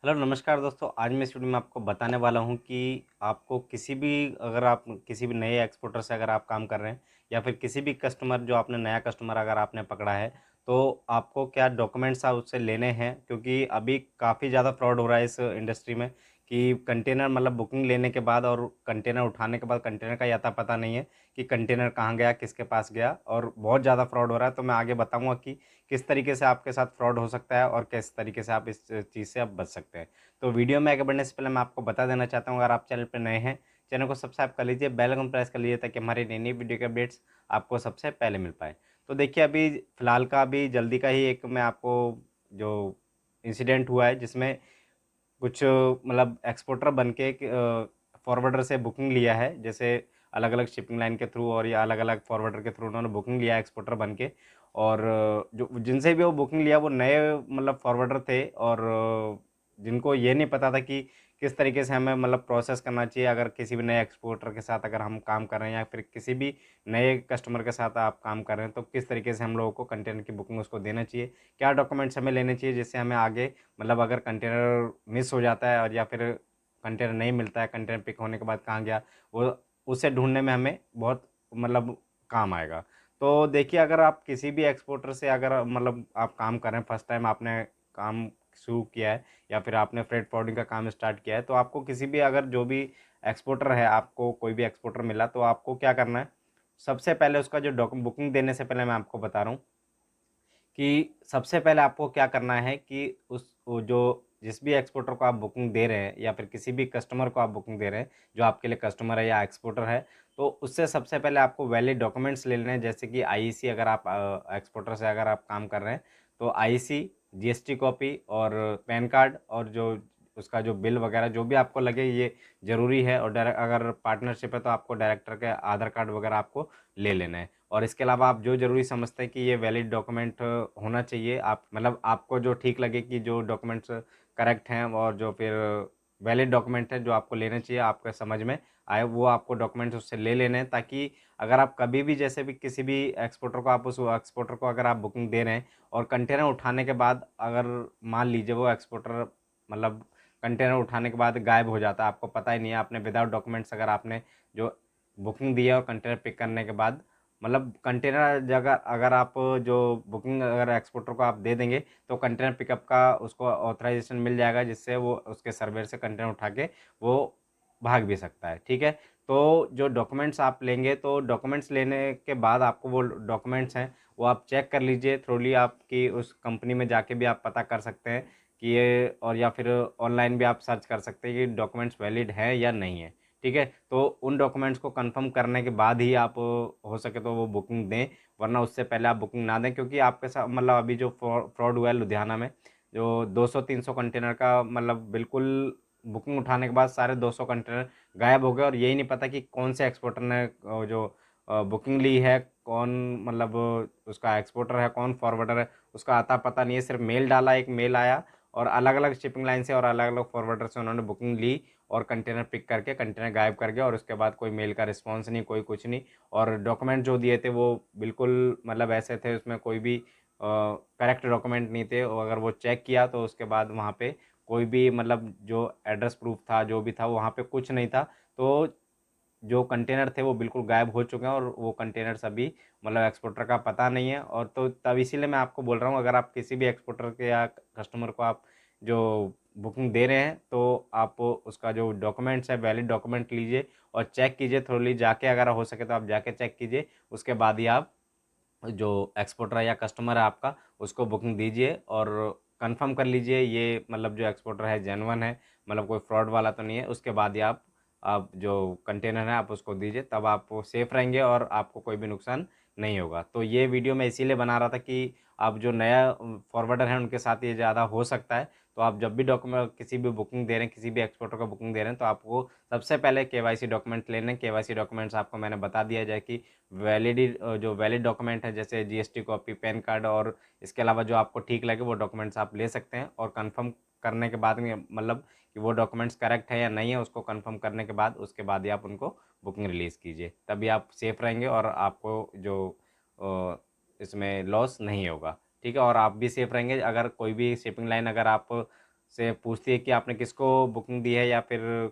Hello नमस्कार दोस्तों। आज मैं इस वीडियो में आपको बताने वाला हूं कि आपको किसी भी अगर आप किसी भी नए एक्सपोर्टर से अगर आप काम कर रहे हैं या फिर किसी भी कस्टमर जो आपने नया कस्टमर अगर आपने पकड़ा है तो आपको क्या डॉक्यूमेंट्स आप उससे लेने हैं, क्योंकि अभी काफ़ी ज़्यादा फ्रॉड हो रहा है इस इंडस्ट्री में कि कंटेनर मतलब बुकिंग लेने के बाद और कंटेनर उठाने के बाद कंटेनर का अता पता नहीं है कि कंटेनर कहाँ गया, किसके पास गया, और बहुत ज़्यादा फ्रॉड हो रहा है। तो मैं आगे बताऊंगा कि किस तरीके से आपके साथ फ्रॉड हो सकता है और किस तरीके से आप इस चीज़ से आप बच सकते हैं। तो वीडियो में आगे बढ़ने से पहले मैं आपको बता देना चाहता हूँ, अगर आप चैनल पर नए हैं, चैनल को सब्सक्राइब कर लीजिए, बेल आइकन प्रेस कर लीजिए ताकि हमारी नई नई वीडियो के अपडेट्स आपको सबसे पहले मिल पाए। तो देखिए, अभी फ़िलहाल का अभी जल्दी का ही एक मैं आपको जो इंसिडेंट हुआ है जिसमें कुछ मतलब एक्सपोर्टर बन के फॉरवर्डर से बुकिंग लिया है, जैसे अलग अलग शिपिंग लाइन के थ्रू और या अलग अलग फॉरवर्डर के थ्रू उन्होंने बुकिंग लिया एक्सपोर्टर बन के। और जो जिनसे भी वो बुकिंग लिया वो नए मतलब फॉरवर्डर थे, और जिनको ये नहीं पता था कि किस तरीके से हमें मतलब प्रोसेस करना चाहिए अगर किसी भी नए एक्सपोर्टर के साथ अगर हम काम कर रहे हैं या फिर किसी भी नए कस्टमर के साथ आप काम कर रहे हैं, तो किस तरीके से हम लोगों को कंटेनर की बुकिंग उसको देना चाहिए, क्या डॉक्यूमेंट्स हमें लेने चाहिए जिससे हमें आगे मतलब अगर कंटेनर मिस हो जाता है और या फिर कंटेनर नहीं मिलता है, कंटेनर पिक होने के बाद कहाँ गया, वो उसे ढूँढने में हमें बहुत मतलब काम आएगा। तो देखिए, अगर आप किसी भी एक्सपोर्टर से अगर मतलब आप काम कर रहे हैं, फर्स्ट टाइम आपने काम शुरू किया है या फिर आपने फ्रेट फॉरवर्डिंग का काम स्टार्ट किया है, तो आपको किसी भी अगर जो भी एक्सपोर्टर है, आपको कोई भी एक्सपोर्टर मिला तो आपको क्या करना है, सबसे पहले उसका जो बुकिंग देने से पहले मैं आपको बता रहा हूँ कि सबसे पहले आपको क्या करना है कि उस वो जो जिस भी एक्सपोर्टर को आप बुकिंग दे रहे हैं या फिर किसी भी कस्टमर को आप बुकिंग दे रहे हैं, जो आपके लिए कस्टमर है या एक्सपोर्टर है, तो उससे सबसे पहले आपको वैलिड डॉक्यूमेंट्स ले लेने हैं। जैसे कि आईईसी, अगर आप एक्सपोर्टर से अगर आप काम कर रहे हैं तो आईईसी, जीएसटी कॉपी और पैन कार्ड, और जो उसका जो बिल वगैरह जो भी आपको लगे ये ज़रूरी है। और डायरेक्ट अगर पार्टनरशिप है तो आपको डायरेक्टर के आधार कार्ड वगैरह आपको ले लेना है। और इसके अलावा आप जो ज़रूरी समझते हैं कि ये वैलिड डॉक्यूमेंट होना चाहिए, आप मतलब आपको जो ठीक लगे कि जो डॉक्यूमेंट्स करेक्ट हैं और जो फिर वैलिड डॉक्यूमेंट है जो आपको लेना चाहिए, आपके समझ में आए, वो आपको डॉक्यूमेंट्स उससे ले लेने हैं, ताकि अगर आप कभी भी जैसे भी किसी भी एक्सपोर्टर को आप उस एक्सपोर्टर को अगर आप बुकिंग दे रहे हैं और कंटेनर उठाने के बाद अगर मान लीजिए वो एक्सपोर्टर मतलब कंटेनर उठाने के बाद गायब हो जाता है, आपको पता ही नहीं है, आपने विदाउट डॉक्यूमेंट्स अगर आपने जो बुकिंग दी है और कंटेनर पिक करने के बाद मतलब कंटेनर जगह अगर आप जो बुकिंग अगर एक्सपोर्टर को आप दे देंगे तो कंटेनर पिकअप का उसको ऑथराइजेशन मिल जाएगा, जिससे वो उसके सर्वेयर से कंटेनर उठा के वो भाग भी सकता है। ठीक है, तो जो डॉक्यूमेंट्स आप लेंगे तो डॉक्यूमेंट्स लेने के बाद आपको वो डॉक्यूमेंट्स हैं वो आप चेक कर लीजिए थ्रोली, आपकी उस कंपनी में जाके भी आप पता कर सकते हैं कि ये, और या फिर ऑनलाइन भी आप सर्च कर सकते हैं कि डॉक्यूमेंट्स वैलिड है या नहीं है। ठीक है, तो उन डॉक्यूमेंट्स को कंफर्म करने के बाद ही आप हो सके तो वो बुकिंग दें, वरना उससे पहले आप बुकिंग ना दें, क्योंकि आपके साथ मतलब अभी जो फ्रॉड हुआ है लुधियाना में, जो 200-300 कंटेनर का मतलब बिल्कुल बुकिंग उठाने के बाद सारे 200 कंटेनर गायब हो गए, और यही नहीं पता कि कौन से एक्सपोर्टर ने जो बुकिंग ली है, कौन मतलब उसका एक्सपोर्टर है, कौन फॉरवर्डर है, उसका आता पता नहीं है। सिर्फ मेल डाला, एक मेल आया और अलग अलग शिपिंग लाइन से और अलग अलग फॉरवर्डर से उन्होंने बुकिंग ली और कंटेनर पिक करके कंटेनर गायब कर गया, और उसके बाद कोई मेल का रिस्पांस नहीं, कोई कुछ नहीं। और डॉक्यूमेंट जो दिए थे वो बिल्कुल मतलब ऐसे थे, उसमें कोई भी करेक्ट डॉक्यूमेंट नहीं थे, और अगर वो चेक किया तो उसके बाद वहाँ पे कोई भी मतलब जो एड्रेस प्रूफ था जो भी था वहाँ पे कुछ नहीं था। तो जो कंटेनर थे वो बिल्कुल गायब हो चुके हैं, और वो कंटेनर्स अभी मतलब एक्सपोर्टर का पता नहीं है। और तो तब इसीलिए मैं आपको बोल रहा हूँ, अगर आप किसी भी एक्सपोर्टर के या कस्टमर को आप जो बुकिंग दे रहे हैं तो आप उसका जो डॉक्यूमेंट्स है वैलिड डॉक्यूमेंट लीजिए और चेक कीजिए थोड़ी जाके, अगर हो सके तो आप जाके चेक कीजिए, उसके बाद ही आप जो एक्सपोर्टर है या कस्टमर है आपका उसको बुकिंग दीजिए, और कंफर्म कर लीजिए ये मतलब जो एक्सपोर्टर है जेन्युइन है, मतलब कोई फ्रॉड वाला तो नहीं है। उसके बाद ही आप जो कंटेनर है आप उसको दीजिए, तब आप सेफ़ रहेंगे और आपको कोई भी नुकसान नहीं होगा। तो ये वीडियो मैं इसीलिए बना रहा था कि आप जो नया फॉरवर्डर है उनके साथ ये ज़्यादा हो सकता है। तो आप जब भी डॉक्यूमेंट किसी भी बुकिंग दे रहे हैं, किसी भी एक्सपोर्टर को बुकिंग दे रहे हैं, तो आपको सबसे पहले केवाईसी डॉक्यूमेंट लेने हैं। केवाईसी डॉक्यूमेंट्स आपको मैंने बता दिया जाए कि जो वैलिड डॉक्यूमेंट है जैसे जीएसटी कॉपी, पैन कार्ड, और इसके अलावा जो आपको ठीक लगे वो डॉक्यूमेंट्स आप ले सकते हैं। और कंफर्म करने के बाद में मतलब कि वो डॉक्यूमेंट्स करेक्ट है या नहीं है, उसको कंफर्म करने के बाद उसके बाद ही आप उनको बुकिंग रिलीज़ कीजिए, तभी आप सेफ़ रहेंगे और आपको जो अ, इसमें लॉस नहीं होगा। ठीक है, और आप भी सेफ़ रहेंगे। अगर कोई भी शिपिंग लाइन अगर आप से पूछती है कि आपने किसको बुकिंग दी है, या फिर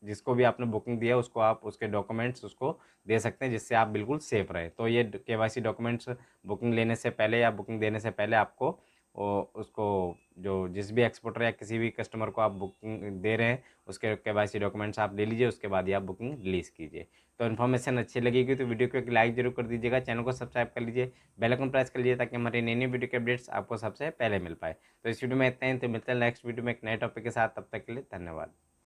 जिसको भी आपने बुकिंग दिया है उसको आप उसके डॉक्यूमेंट्स उसको दे सकते हैं, जिससे आप बिल्कुल सेफ रहे। तो ये केवाईसी डॉक्यूमेंट्स बुकिंग लेने से पहले या बुकिंग देने से पहले आपको उसको जो जिस भी एक्सपोर्टर या किसी भी कस्टमर को आप बुकिंग दे रहे हैं उसके केवाईसी डॉक्यूमेंट्स आप ले लीजिए, उसके बाद ही आप बुकिंग रिलीज़ कीजिए। तो इन्फॉर्मेशन अच्छी लगेगी तो वीडियो को एक लाइक जरूर कर दीजिएगा, चैनल को सब्सक्राइब कर लीजिए, बेल आइकन प्रेस कर लीजिए, ताकि हमारी नई नई वीडियो के अपडेट्स आपको सबसे पहले मिल पाए। तो इस वीडियो में इतना ही, तो मिलते हैं नेक्स्ट वीडियो में एक नए टॉपिक के साथ। तब तक के लिए धन्यवाद।